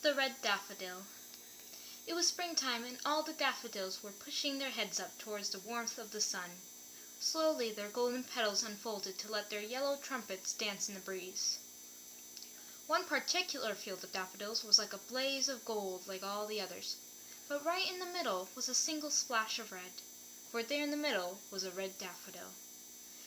The Red Daffodil. It was springtime, and all the daffodils were pushing their heads up towards the warmth of the sun. Slowly their golden petals unfolded to let their yellow trumpets dance in the breeze. One particular field of daffodils was like a blaze of gold like all the others, but right in the middle was a single splash of red, for there in the middle was a red daffodil.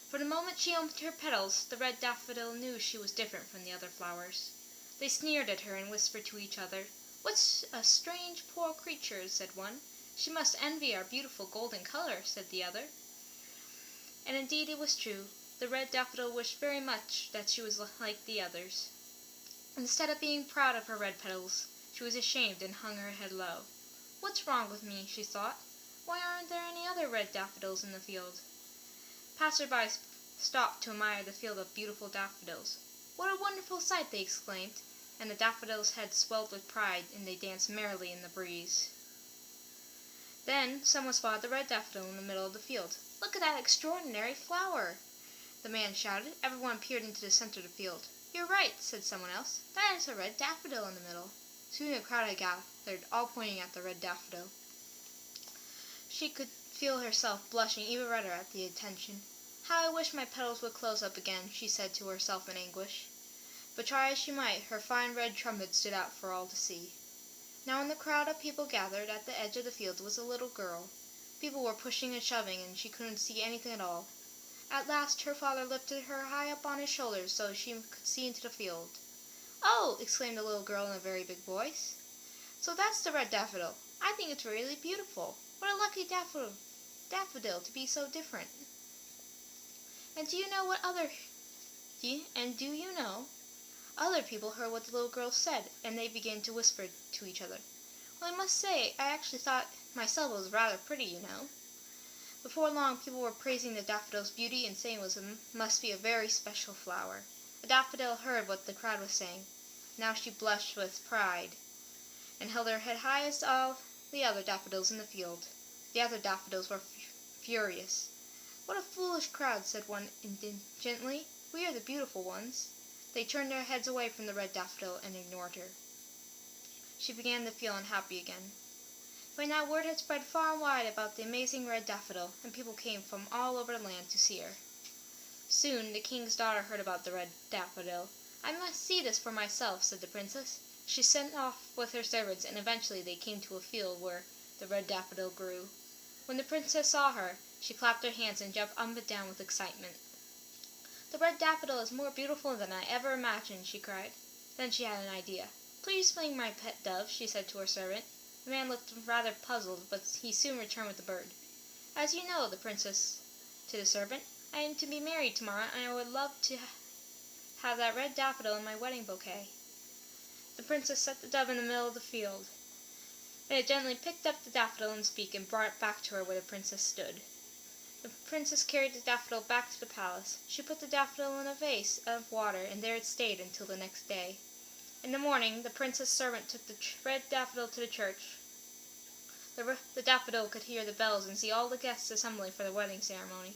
For the moment she opened her petals, the red daffodil knew she was different from the other flowers. They sneered at her and whispered to each other. "What a strange, poor creature," said one. "She must envy our beautiful golden color," said the other. And indeed it was true. The red daffodil wished very much that she was like the others. Instead of being proud of her red petals, she was ashamed and hung her head low. "What's wrong with me?" she thought. "Why aren't there any other red daffodils in the field?" Passers-by stopped to admire the field of beautiful daffodils. "What a wonderful sight!" they exclaimed, and the daffodils' heads swelled with pride, and they danced merrily in the breeze. Then someone spotted the red daffodil in the middle of the field. "Look at that extraordinary flower!" the man shouted. Everyone peered into the center of the field. "You're right," said someone else. "That is a red daffodil in the middle." Soon a crowd had gathered, all pointing at the red daffodil. She could feel herself blushing even redder at the attention. "How I wish my petals would close up again," she said to herself in anguish. But try as she might, her fine red trumpet stood out for all to see. Now in the crowd of people gathered at the edge of the field was a little girl. People were pushing and shoving, and she couldn't see anything at all. At last her father lifted her high up on his shoulders so she could see into the field. "Oh!" exclaimed the little girl in a very big voice. "So that's the red daffodil. I think it's really beautiful. What a lucky daffodil to be so different. And do you know Other people heard what the little girl said, and they began to whisper to each other. "Well, I must say, I actually thought myself it was rather pretty, you know." Before long, people were praising the daffodil's beauty and saying it must be a very special flower. The daffodil heard what the crowd was saying. Now she blushed with pride, and held her head high as all the other daffodils in the field. The other daffodils were furious. "What a foolish crowd," said one indignantly. "We are the beautiful ones." They turned their heads away from the red daffodil and ignored her. She began to feel unhappy again. By now word had spread far and wide about the amazing red daffodil, and people came from all over the land to see her. Soon the king's daughter heard about the red daffodil. "I must see this for myself," said the princess. She sent off with her servants, and eventually they came to a field where the red daffodil grew. When the princess saw her, she clapped her hands and jumped up and down with excitement. "The red daffodil is more beautiful than I ever imagined," she cried. Then she had an idea. "Please fling my pet dove," she said to her servant. The man looked rather puzzled, but he soon returned with the bird. "As you know," the princess to the servant, "I am to be married tomorrow, and I would love to have that red daffodil in my wedding bouquet." The princess set the dove in the middle of the field, and it gently picked up the daffodil in its beak and brought it back to her where the princess stood. The princess carried the daffodil back to the palace. She put the daffodil in a vase of water, and there it stayed until the next day. In the morning, the princess' servant took the red daffodil to the church. The daffodil could hear the bells and see all the guests assembling for the wedding ceremony.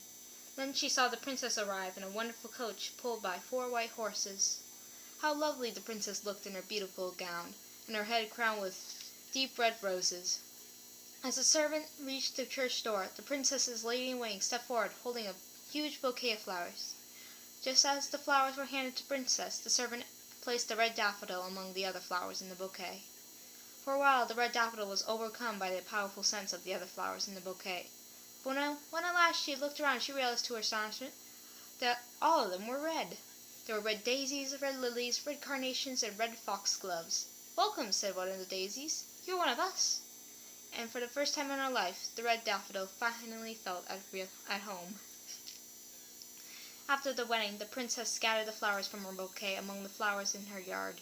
Then she saw the princess arrive in a wonderful coach pulled by 4 white horses. How lovely the princess looked in her beautiful gown, and her head crowned with deep red roses. As the servant reached the church door, the princess's lady-in-waiting stepped forward, holding a huge bouquet of flowers. Just as the flowers were handed to the princess, the servant placed the red daffodil among the other flowers in the bouquet. For a while, the red daffodil was overcome by the powerful scents of the other flowers in the bouquet. But when at last she looked around, she realized to her astonishment that all of them were red. There were red daisies, red lilies, red carnations, and red foxgloves. "Welcome," said one of the daisies. "You're one of us." And for the first time in her life, the red daffodil finally felt at home. After the wedding, the princess scattered the flowers from her bouquet among the flowers in her yard.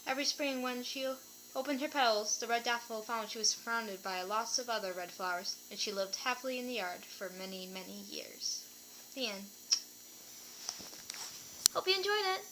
Every spring when she opened her petals, the red daffodil found she was surrounded by lots of other red flowers, and she lived happily in the yard for many, many years. The end. Hope you enjoyed it!